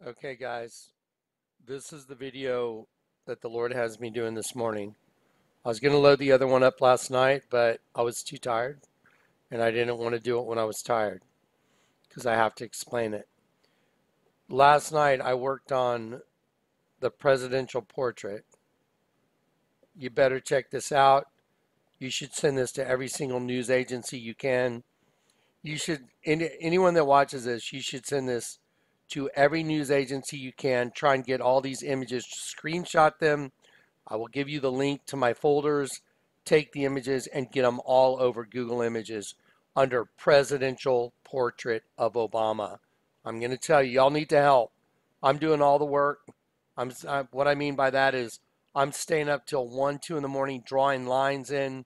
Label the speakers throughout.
Speaker 1: Okay, guys, this is the video that the Lord has me doing this morning. I was going to load the other one up last night, but I was too tired and I didn't want to do it when I was tired because I have to explain it. Last night I worked on the presidential portrait. You better check this out. You should send this to every single news agency you can. You should, anyone that watches this, you should send this to every news agency you can. Try and get all these images, screenshot them. I will give you the link to my folders. Take the images and get them all over Google Images under presidential portrait of Obama. I'm going to tell you, y'all need to help. I'm doing all the work. What I mean by that is I'm staying up till 1, 2 in the morning drawing lines in,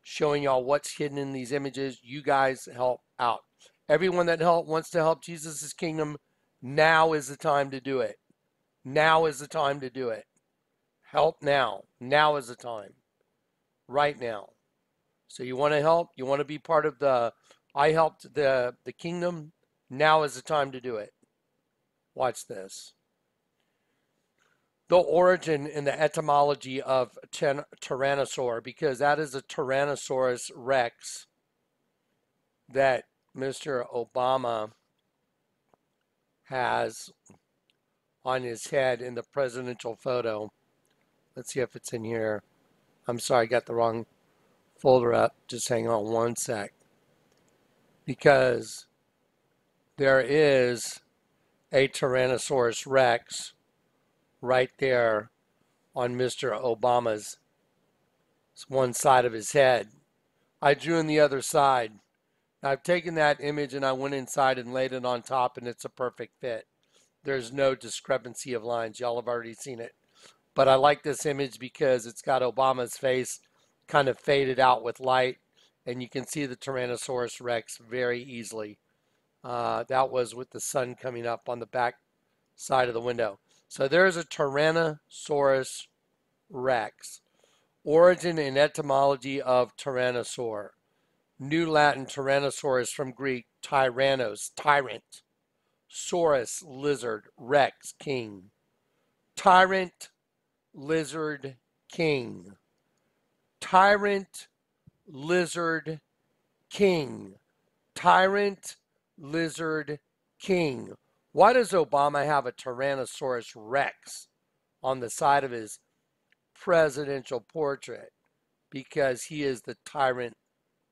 Speaker 1: showing y'all what's hidden in these images. You guys help out. Everyone that wants to help Jesus' kingdom, now is the time to do it. Now is the time to do it. Help now. Now is the time. Right now. So you want to help? You want to be part of the I helped the kingdom? Now is the time to do it. Watch this. The origin and the etymology of Tyrannosaur, because that is a Tyrannosaurus Rex that Mr. Obama has on his head in the presidential photo. Let's see if it's in here. I'm sorry, I got the wrong folder up. Just hang on one sec. Because there is a Tyrannosaurus Rex right there on Mr. Obama's one side of his head. I drew in the other side. I've taken that image and I went inside and laid it on top, and it's a perfect fit. There's no discrepancy of lines. Y'all have already seen it. But I like this image because it's got Obama's face kind of faded out with light, and you can see the Tyrannosaurus Rex very easily. That was with the sun coming up on the back side of the window. So there's a Tyrannosaurus Rex. Origin and etymology of Tyrannosaur. New Latin Tyrannosaurus from Greek tyrannos, tyrant. Saurus, lizard. Rex, king. Tyrant, lizard, king. Tyrant, lizard, king. Tyrant, lizard, king. Why does Obama have a Tyrannosaurus Rex on the side of his presidential portrait? Because he is the tyrant,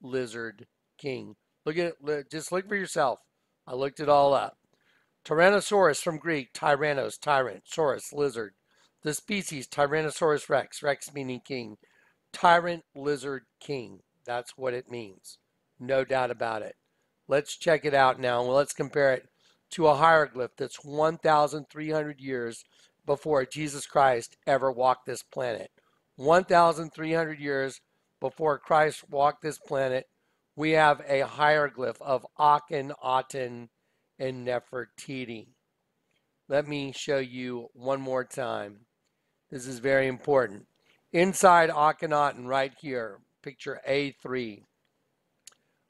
Speaker 1: lizard, king. Look at it. Just look for yourself. I looked it all up. Tyrannosaurus from Greek, tyrannos, tyrant, saurus, lizard. The species, Tyrannosaurus Rex, Rex meaning king. Tyrant, lizard, king. That's what it means. No doubt about it. Let's check it out now. Let's compare it to a hieroglyph that's 1,300 years before Jesus Christ ever walked this planet. 1,300 years before Christ walked this planet, we have a hieroglyph of Aten, Aten, and Nefertiti. Let me show you one more time. This is very important. Inside Akhenaten right here, picture A3.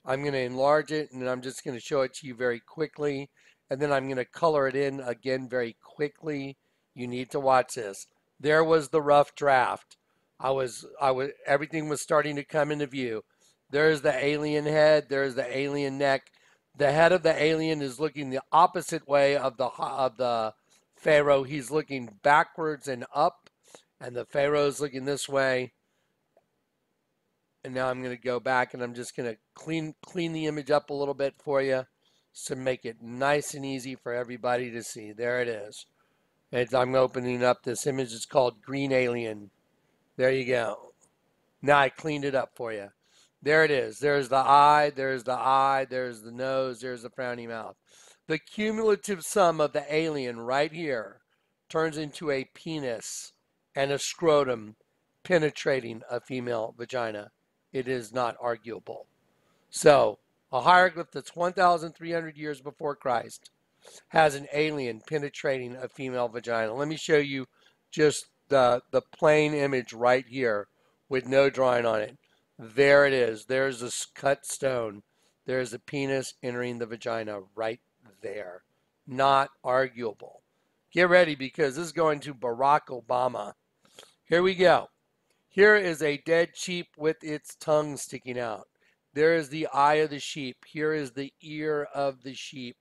Speaker 1: I'm going to enlarge it, and I'm just going to show it to you very quickly, and then I'm going to color it in again very quickly. You need to watch this. There was the rough draft. Everything was starting to come into view. There's the alien head. There's the alien neck. The head of the alien is looking the opposite way of the pharaoh. He's looking backwards and up, and the pharaoh's looking this way. And now I'm going to go back and I'm just going to clean the image up a little bit for you to make it nice and easy for everybody to see. There it is. I'm opening up this image. It's called Green Alien. There you go. Now I cleaned it up for you. There it is. There's the eye. There's the eye. There's the nose. There's the frowny mouth. The cumulative sum of the alien right here turns into a penis and a scrotum penetrating a female vagina. It is not arguable. So, a hieroglyph that's 1,300 years before Christ has an alien penetrating a female vagina. Let me show you just the plain image right here with no drawing on it. There it is. There's a cut stone. There's a penis entering the vagina right there. Not arguable. Get ready because this is going to Barack Obama. Here we go. Here is a dead sheep with its tongue sticking out. There is the eye of the sheep. Here is the ear of the sheep.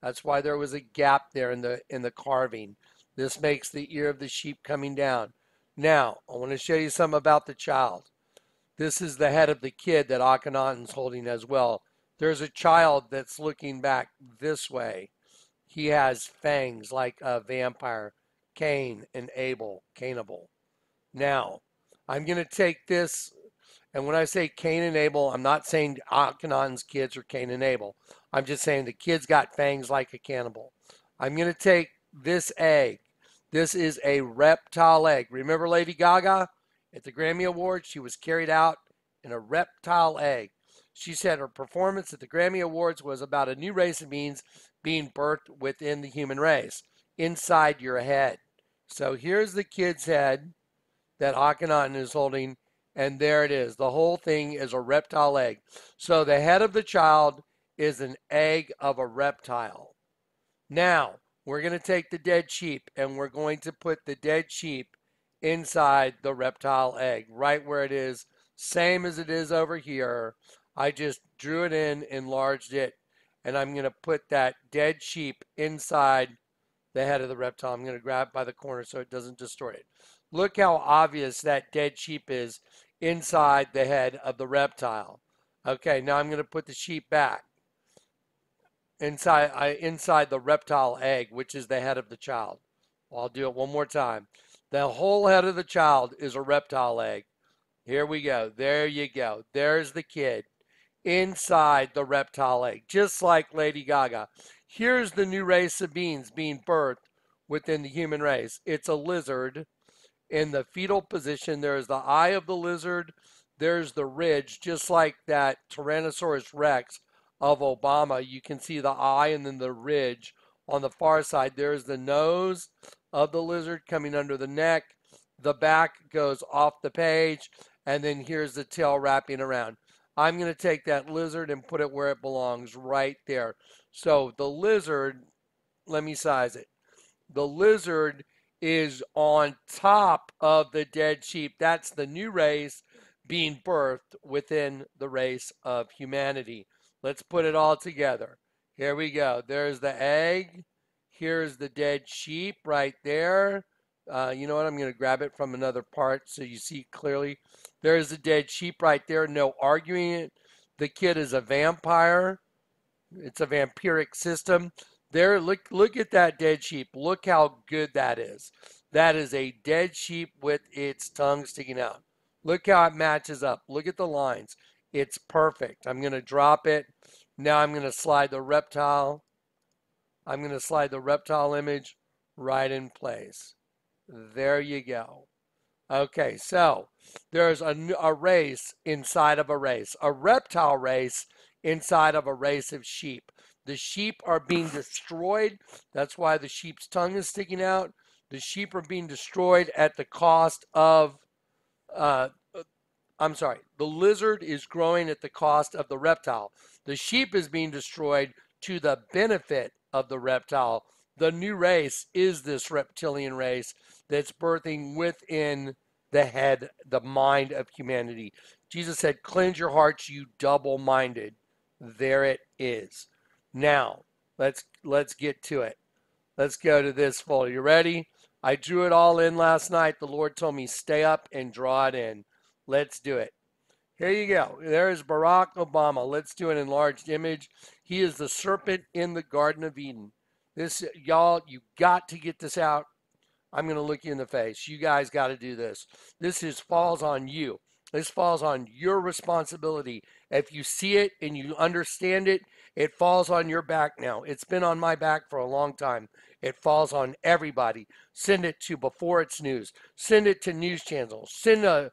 Speaker 1: That's why there was a gap there in the carving. This makes the ear of the sheep coming down. Now, I want to show you something about the child. This is the head of the kid that Akhenaten's holding as well. There's a child that's looking back this way. He has fangs like a vampire, Cain and Abel, Cainable. Now, I'm going to take this, and when I say Cain and Abel, I'm not saying Akhenaten's kids are Cain and Abel. I'm just saying the kid's got fangs like a cannibal. I'm going to take this egg. This is a reptile egg. Remember Lady Gaga? At the Grammy Awards, she was carried out in a reptile egg. She said her performance at the Grammy Awards was about a new race of beings being birthed within the human race, inside your head. So here's the kid's head that Akhenaten is holding, and there it is. The whole thing is a reptile egg. So the head of the child is an egg of a reptile. Now, we're going to take the dead sheep, and we're going to put the dead sheep inside the reptile egg, right where it is, same as it is over here. I just drew it in, enlarged it, and I'm going to put that dead sheep inside the head of the reptile. I'm going to grab it by the corner so it doesn't distort it. Look how obvious that dead sheep is inside the head of the reptile. Okay, now I'm going to put the sheep back inside the reptile egg, which is the head of the child. I'll do it one more time. The whole head of the child is a reptile egg. Here we go. There you go. There's the kid inside the reptile egg, just like Lady Gaga. Here's the new race of beings being birthed within the human race. It's a lizard. In the fetal position, there's the eye of the lizard. There's the ridge, just like that Tyrannosaurus Rex of Obama. You can see the eye and then the ridge on the far side. There's the nose of the lizard coming under the neck. The back goes off the page, and then here's the tail wrapping around. I'm going to take that lizard and put it where it belongs, right there. So the lizard, let me size it. The lizard is on top of the dead sheep. That's the new race being birthed within the race of humanity. Let's put it all together. Here we go. There's the egg. Here's the dead sheep right there. You know what? I'm going to grab it from another part so you see clearly. There's the dead sheep right there. No arguing it. The kid is a vampire. It's a vampiric system. There, look at that dead sheep. Look how good that is. That is a dead sheep with its tongue sticking out. Look how it matches up. Look at the lines. It's perfect. I'm going to drop it. Now I'm going to slide the reptile. I'm going to slide the reptile image right in place. There you go. Okay, so there's a race inside of a race, a reptile race inside of a race of sheep. The sheep are being destroyed. That's why the sheep's tongue is sticking out. The sheep are being destroyed at the cost of, the lizard is growing at the cost of the reptile. The sheep is being destroyed to the benefit of the reptile. The new race is this reptilian race that's birthing within the head, the mind of humanity. Jesus said, cleanse your hearts, you double-minded. There it is. Now, let's get to it. Let's go to this folder. You ready? I drew it all in last night. The Lord told me, stay up and draw it in. Let's do it. Here you go. There's Barack Obama. Let's do an enlarged image. He is the serpent in the Garden of Eden. This, y'all, you got to get this out. I'm going to look you in the face. You guys got to do this. This falls on you. This falls on your responsibility. If you see it and you understand it, it falls on your back now. It's been on my back for a long time. It falls on everybody. Send it to Before It's News. Send it to news channels. Send a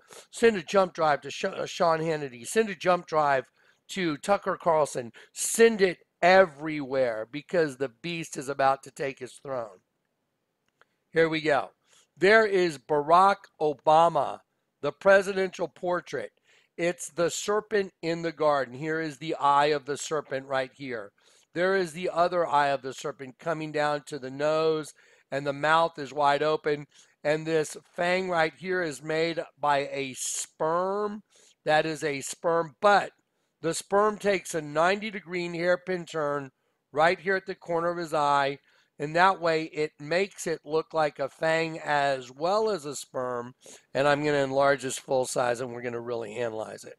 Speaker 1: jump drive to Sean Hannity. Send a jump drive to Tucker Carlson. Send it everywhere because the beast is about to take his throne. Here we go. There is Barack Obama, the presidential portrait. It's the serpent in the garden. Here is the eye of the serpent right here. There is the other eye of the serpent coming down to the nose and the mouth is wide open. And this fang right here is made by a sperm. That is a sperm, but the sperm takes a 90-degree hairpin turn right here at the corner of his eye, and that way it makes it look like a fang as well as a sperm. And I'm going to enlarge this full size, and we're going to really analyze it.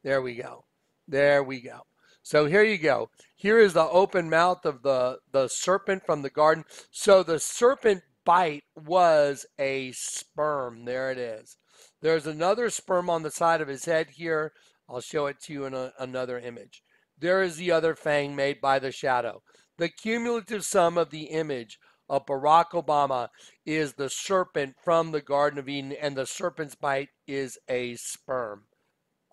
Speaker 1: There we go. There we go. So here you go. Here is the open mouth of the serpent from the garden. So the serpent bite was a sperm. There it is. There's another sperm on the side of his head here. I'll show it to you in another image. There is the other fang made by the shadow. The cumulative sum of the image of Barack Obama is the serpent from the Garden of Eden, and the serpent's bite is a sperm.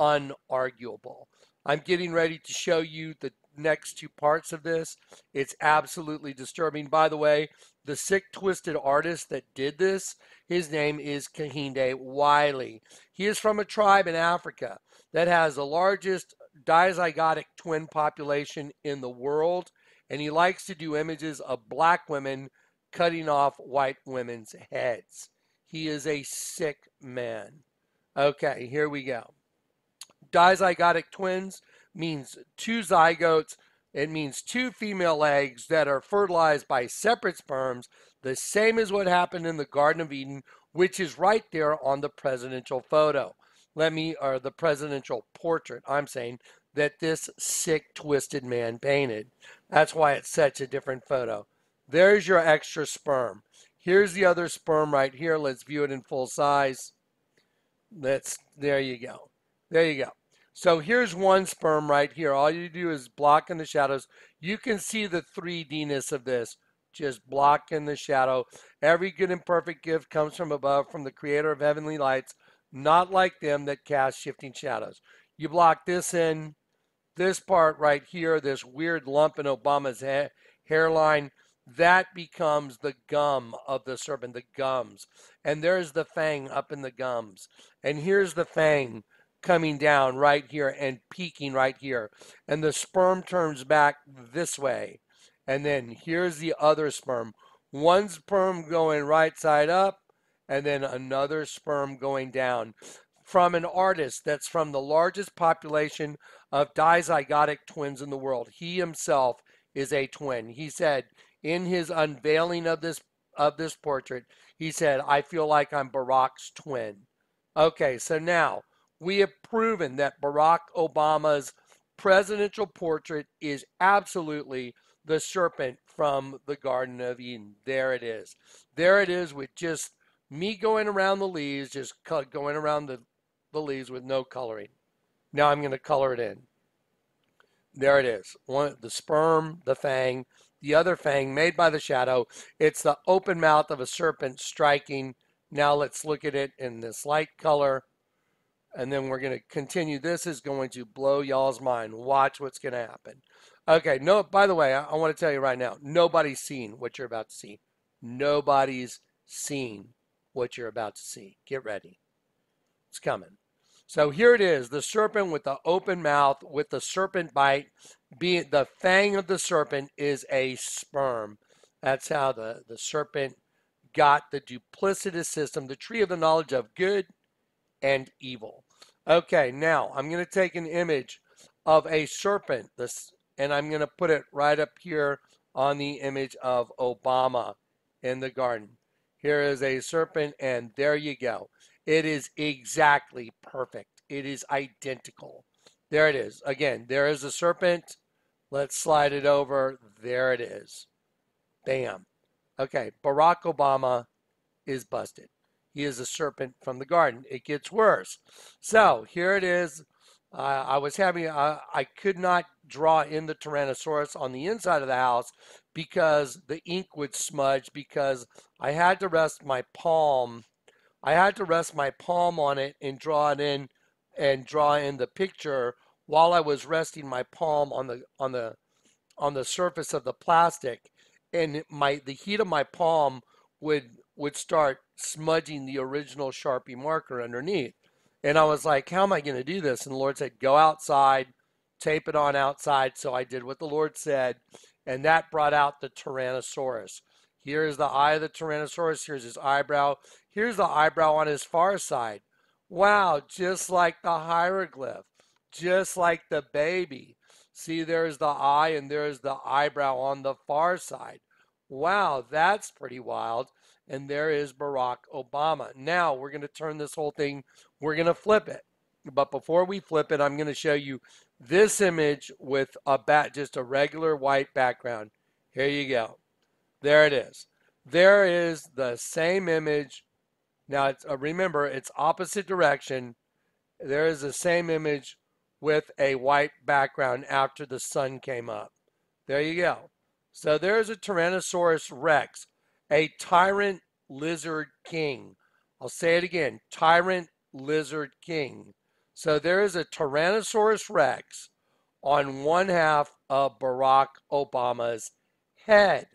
Speaker 1: Unarguable. I'm getting ready to show you the next two parts of this. It's absolutely disturbing. By the way, the sick, twisted artist that did this, his name is Kehinde Wiley. He is from a tribe in Africa that has the largest dizygotic twin population in the world, and he likes to do images of black women cutting off white women's heads. He is a sick man. Okay, here we go. Dizygotic twins means two zygotes. It means two female eggs that are fertilized by separate sperms, the same as what happened in the Garden of Eden, which is right there on the presidential photo. Or the presidential portrait, I'm saying, that this sick, twisted man painted. That's why it's such a different photo. There's your extra sperm. Here's the other sperm right here. Let's view it in full size. There you go. There you go. So here's one sperm right here. All you do is block in the shadows. You can see the 3D-ness of this. Just block in the shadow. Every good and perfect gift comes from above, from the creator of heavenly lights, not like them that cast shifting shadows. You block this in, this part right here, this weird lump in Obama's hairline, that becomes the gum of the serpent, the gums. And there's the fang up in the gums. And here's the fang coming down right here and peaking right here. And the sperm turns back this way. And then here's the other sperm. One sperm going right side up, and then another sperm going down. From an artist that's from the largest population of dizygotic twins in the world. He himself is a twin. He said in his unveiling of this portrait, he said, "I feel like I'm Barack's twin." Okay, so now we have proven that Barack Obama's presidential portrait is absolutely the serpent from the Garden of Eden. There it is. There it is, with just me going around the leaves, just going around the leaves with no coloring. Now I'm going to color it in. There it is. The sperm, the fang, the other fang made by the shadow. It's the open mouth of a serpent striking. Now let's look at it in this light color. And then we're going to continue. This is going to blow y'all's mind. Watch what's going to happen. Okay, no, by the way, I want to tell you right now, nobody's seen what you're about to see. Nobody's seen what you're about to see. Get ready. It's coming. So here it is, the serpent with the open mouth, with the serpent bite. The fang of the serpent is a sperm. That's how the serpent got the duplicitous system, the tree of the knowledge of good and evil. Okay, now I'm going to take an image of a serpent, and I'm going to put it right up here on the image of Obama in the garden. Here is a serpent, and there you go. It is exactly perfect. It is identical. There it is. Again, there is a serpent. Let's slide it over. There it is. Bam. Okay, Barack Obama is busted. He is a serpent from the garden. It gets worse. So here it is. I could not draw in the Tyrannosaurus on the inside of the house because the ink would smudge, because I had to rest my palm. I had to rest my palm on it and draw it in, and draw in the picture while I was resting my palm on the surface of the plastic, and the heat of my palm would start smudging the original Sharpie marker underneath. And I was like, how am I going to do this? And the Lord said, go outside, tape it on outside. So I did what the Lord said, and that brought out the Tyrannosaurus. Here's the eye of the Tyrannosaurus. Here's his eyebrow. Here's the eyebrow on his far side. Wow, just like the hieroglyph, just like the baby. See, there's the eye and there's the eyebrow on the far side. Wow, that's pretty wild. And there is Barack Obama. Now we're going to turn this whole thing, we're going to flip it. But before we flip it, I'm going to show you this image with just a regular white background. Here you go. There it is. There is the same image. Now, remember, it's opposite direction. There is the same image with a white background after the sun came up. There you go. So there's a Tyrannosaurus Rex, a tyrant lizard king. I'll say it again, tyrant lizard king. So there is a Tyrannosaurus Rex on one half of Barack Obama's head.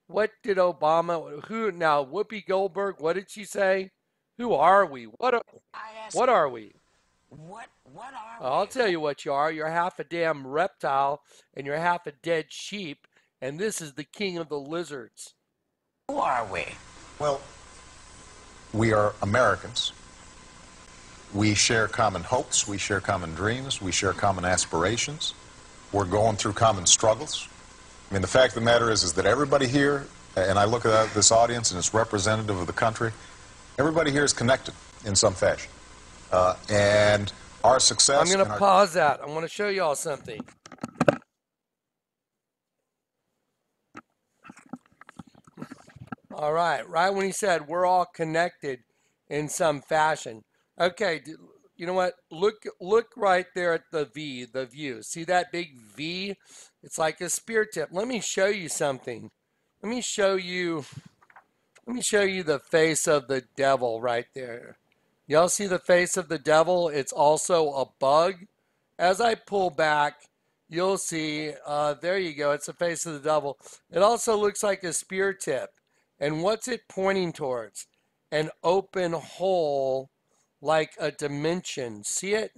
Speaker 1: What did now, Whoopi Goldberg, what did she say? Who are we? What are we?
Speaker 2: What are we?
Speaker 1: I'll tell you what you are. You're half a damn reptile and you're half a dead sheep, and this is the king of the lizards.
Speaker 2: Who are we?
Speaker 3: Well, we are Americans. We share common hopes, we share common dreams, we share common aspirations. We're going through common struggles. I mean, the fact of the matter is that everybody here, and I look at this audience and it's representative of the country, everybody here is connected in some fashion. And our success...
Speaker 1: I'm going to pause that. I want to show you all something. All right, right when he said we're all connected in some fashion. Okay, you know what? Look right there at the view. See that big V? It's like a spear tip. Let me show you something. Let me show you the face of the devil right there. Y'all see the face of the devil? It's also a bug. As I pull back, you'll see, there you go. It's the face of the devil. It also looks like a spear tip. And what's it pointing towards? An open hole, like a dimension. See it?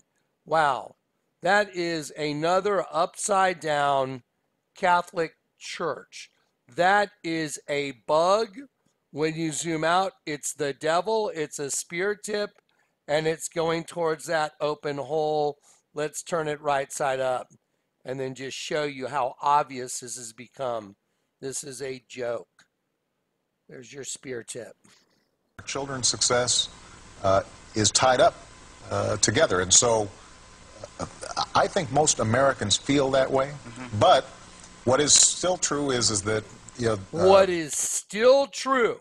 Speaker 1: Wow. That is another upside down Catholic church. That is a bug. When you zoom out, it's the devil. It's a spear tip, and it's going towards that open hole. Let's turn it right side up and then just show you how obvious this has become. This is a joke. There's your spear tip.
Speaker 3: Children's success is tied up together. And so I think most Americans feel that way. Mm-hmm. But what is still true is that, you know...
Speaker 1: what is still true?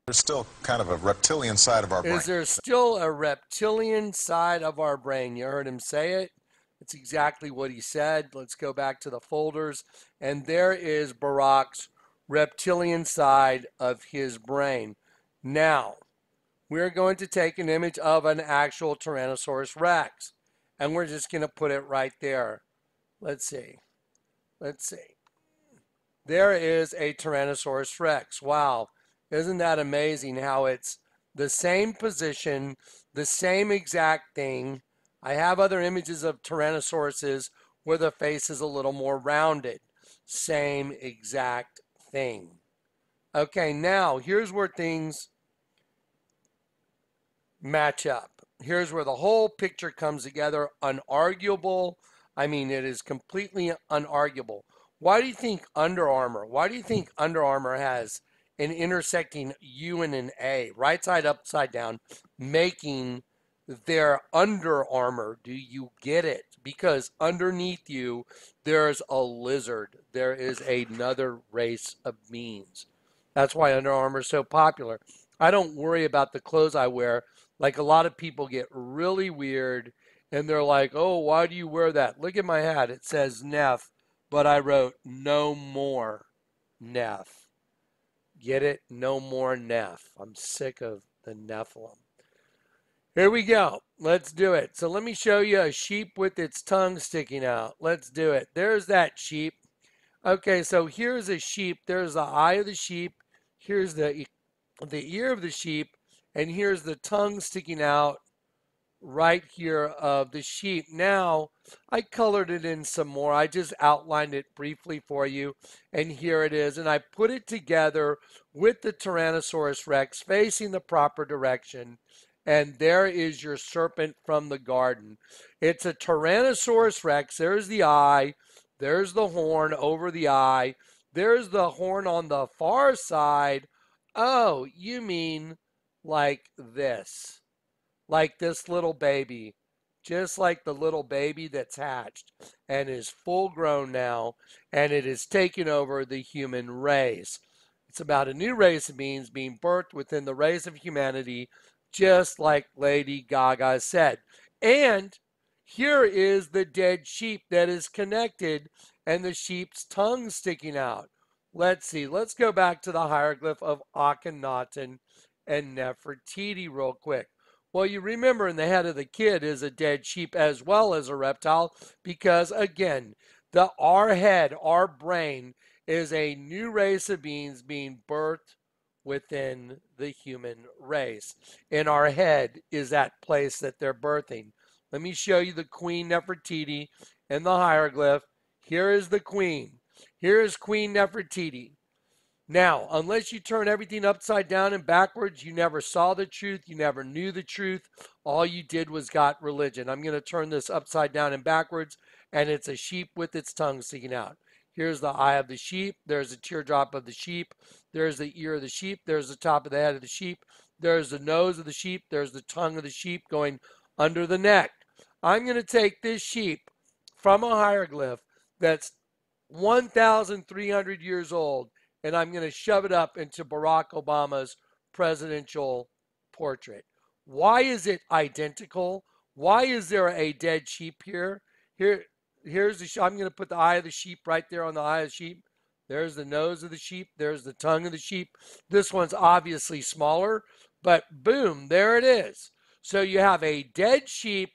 Speaker 1: There's
Speaker 3: still kind of a reptilian side of our brain.
Speaker 1: Is there still a reptilian side of our brain? You heard him say it. It's exactly what he said. Let's go back to the folders. And there is Barack's reptilian side of his brain. Now, we're going to take an image of an actual Tyrannosaurus Rex. And we're just going to put it right there. Let's see. There is a Tyrannosaurus Rex. Wow. Isn't that amazing how it's the same position, the same exact thing. I have other images of Tyrannosauruses where the face is a little more rounded. Same exact thing. Okay, now here's where things match up. Here's where the whole picture comes together. Unarguable. I mean, it is completely unarguable. Why do you think Under Armour has an intersecting U and an A, right side upside down, making their Under Armour? Do you get it? Because underneath you, there's a lizard. There is another race of beings. That's why Under Armour is so popular. I don't worry about the clothes I wear. Like a lot of people get really weird and they're like, oh, why do you wear that? Look at my hat. It says Neff, but I wrote no more Neff. Get it? No more Neff. I'm sick of the Nephilim. Here we go. Let's do it. So let me show you a sheep with its tongue sticking out. Let's do it. There's that sheep. Okay, so here's a sheep. There's the eye of the sheep. Here's the ear of the sheep. And here's the tongue sticking out right here of the sheep. Now, I colored it in some more. I just outlined it briefly for you, and here it is. And I put it together with the Tyrannosaurus Rex facing the proper direction. And there is your serpent from the garden. It's a Tyrannosaurus Rex. There's the eye. There's the horn over the eye. There's the horn on the far side. Oh, you mean like this? Like this little baby, just like the little baby that's hatched and is full grown now, and it is taking over the human race. It's about a new race of beings being birthed within the race of humanity, just like Lady Gaga said. And here is the dead sheep that is connected and the sheep's tongue sticking out. Let's see. Let's go back to the hieroglyph of Akhenaten and Nefertiti real quick. Well, you remember in the head of the kid is a dead sheep as well as a reptile because, again, our head, our brain, is a new race of beings being birthed within the human race. In our head is that place that they're birthing. Let me show you the Queen Nefertiti in the hieroglyph. Here is the Queen. Here is Queen Nefertiti. Now, unless you turn everything upside down and backwards, you never saw the truth. You never knew the truth. All you did was got religion. I'm going to turn this upside down and backwards, and it's a sheep with its tongue sticking out. Here's the eye of the sheep. There's a teardrop of the sheep. There's the ear of the sheep. There's the top of the head of the sheep. There's the nose of the sheep. There's the tongue of the sheep going under the neck. I'm going to take this sheep from a hieroglyph that's 1,300 years old, and I'm going to shove it up into Barack Obama's presidential portrait. Why is it identical? Why is there a dead sheep here? Here's the sheep. I'm going to put the eye of the sheep right there on the eye of the sheep. There's the nose of the sheep. There's the tongue of the sheep. This one's obviously smaller, but boom, there it is. So you have a dead sheep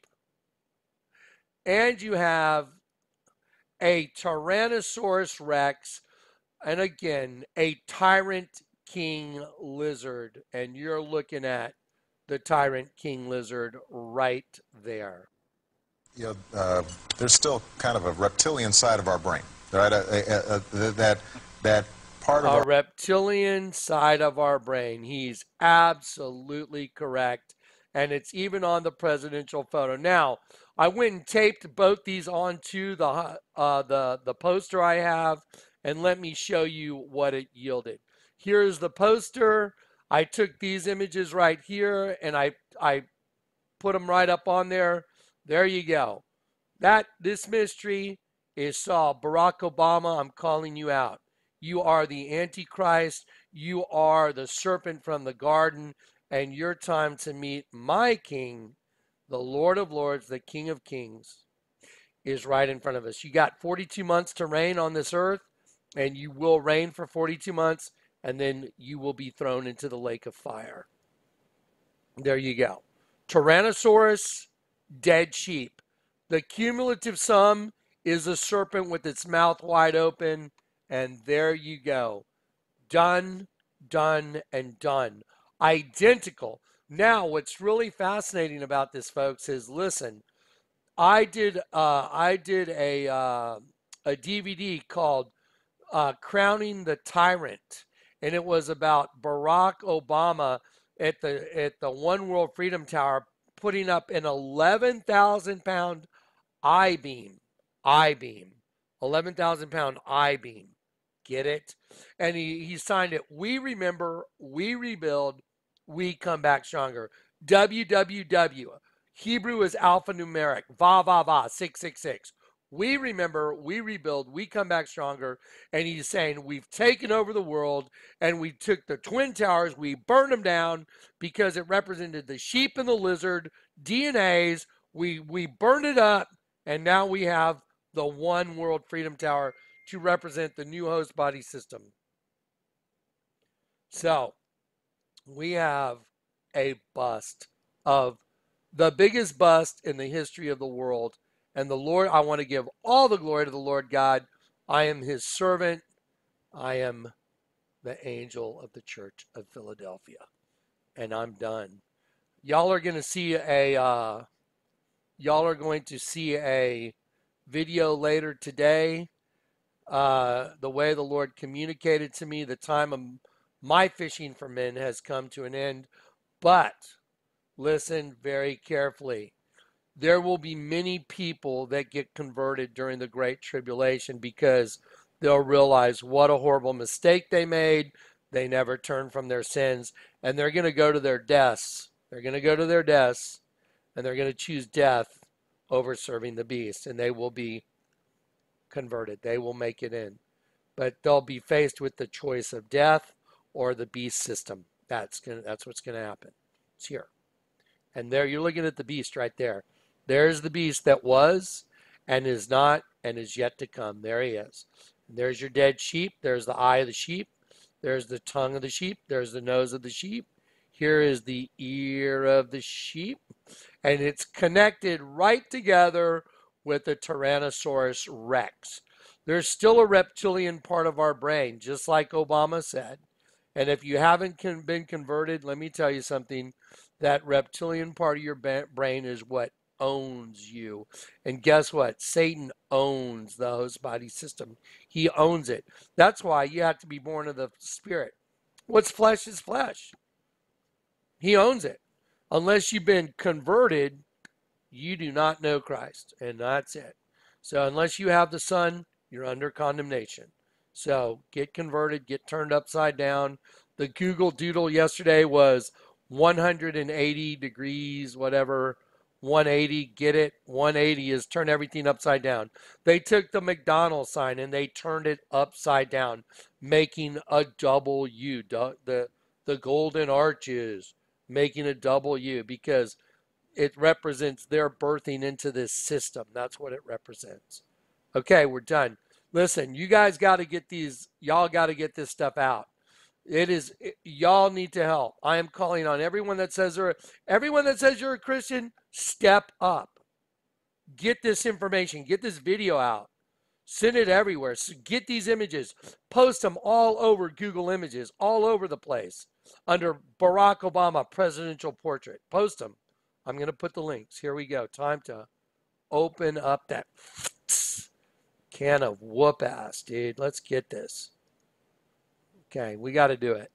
Speaker 1: and you have a Tyrannosaurus Rex, and again, a tyrant king lizard. And you're looking at the tyrant king lizard right there.
Speaker 3: You know, there's still kind of a reptilian side of our brain, right? That part of
Speaker 1: A
Speaker 3: our
Speaker 1: reptilian side of our brain. He's absolutely correct. And it's even on the presidential photo. Now, I went and taped both these onto the poster I have, and let me show you what it yielded. Here's the poster. I took these images right here, and I put them right up on there. There you go. This mystery is solved. Barack Obama, I'm calling you out. You are the Antichrist. You are the serpent from the garden, and your time to meet my King, the Lord of Lords, the King of Kings, is right in front of us. You got 42 months to reign on this earth, and you will reign for 42 months, and then you will be thrown into the lake of fire. There you go. Tyrannosaurus, dead sheep. The cumulative sum is a serpent with its mouth wide open, and there you go. Done, done, and done. Identical. Now, what's really fascinating about this, folks, is listen. I did a DVD called Crowning the Tyrant, and it was about Barack Obama at the One World Freedom Tower putting up an 11,000-pound I-beam, I-beam, 11,000-pound I-beam. Get it? And he signed it. We remember, we rebuild, we come back stronger. WWW. Hebrew is alphanumeric. Va, va, va, 666. We remember, we rebuild, we come back stronger. And he's saying we've taken over the world, and we took the Twin Towers, we burned them down because it represented the sheep and the lizard DNAs. We burned it up, and now we have the One World Freedom Tower to represent the new host body system. So we have a bust of the biggest bust in the history of the world. And the Lord, I want to give all the glory to the Lord God. I am his servant. I am the angel of the Church of Philadelphia. And I'm done. Y'all are going to see a y'all are going to see a video later today. The way the Lord communicated to me, the time of my fishing for men has come to an end. But listen very carefully. There will be many people that get converted during the Great Tribulation because they'll realize what a horrible mistake they made. They never turned from their sins, and they're going to go to their deaths. They're going to go to their deaths, and they're going to choose death over serving the beast, and they will be converted. They will make it in. But they'll be faced with the choice of death or the beast system. That's what's going to happen. It's here. And there you're looking at the beast right there. There's the beast that was and is not and is yet to come. There he is. And there's your dead sheep. There's the eye of the sheep. There's the tongue of the sheep. There's the nose of the sheep. Here is the ear of the sheep. And it's connected right together with the Tyrannosaurus Rex. There's still a reptilian part of our brain, just like Obama said. And if you haven't been converted, let me tell you something. That reptilian part of your brain is what owns you. And guess what? Satan owns the host body system. He owns it. That's why you have to be born of the Spirit. What's flesh is flesh. He owns it. Unless you've been converted, you do not know Christ. And that's it. So unless you have the Son, you're under condemnation. So get converted, get turned upside down. The Google Doodle yesterday was 180 degrees, whatever. 180, get it? 180 is turn everything upside down. They took the McDonald's sign and they turned it upside down, making a double U. The golden arches, making a double U, because it represents their birthing into this system. That's what it represents. Okay, we're done. Listen, you guys got to get y'all got to get this stuff out. Y'all need to help. I am calling on everyone that says you're a Christian, step up. Get this information, get this video out. Send it everywhere. So get these images. Post them all over Google Images, all over the place, under Barack Obama presidential portrait. Post them. I'm going to put the links. Here we go. Time to open up that can of whoop ass, dude. Let's get this. Okay, we got to do it.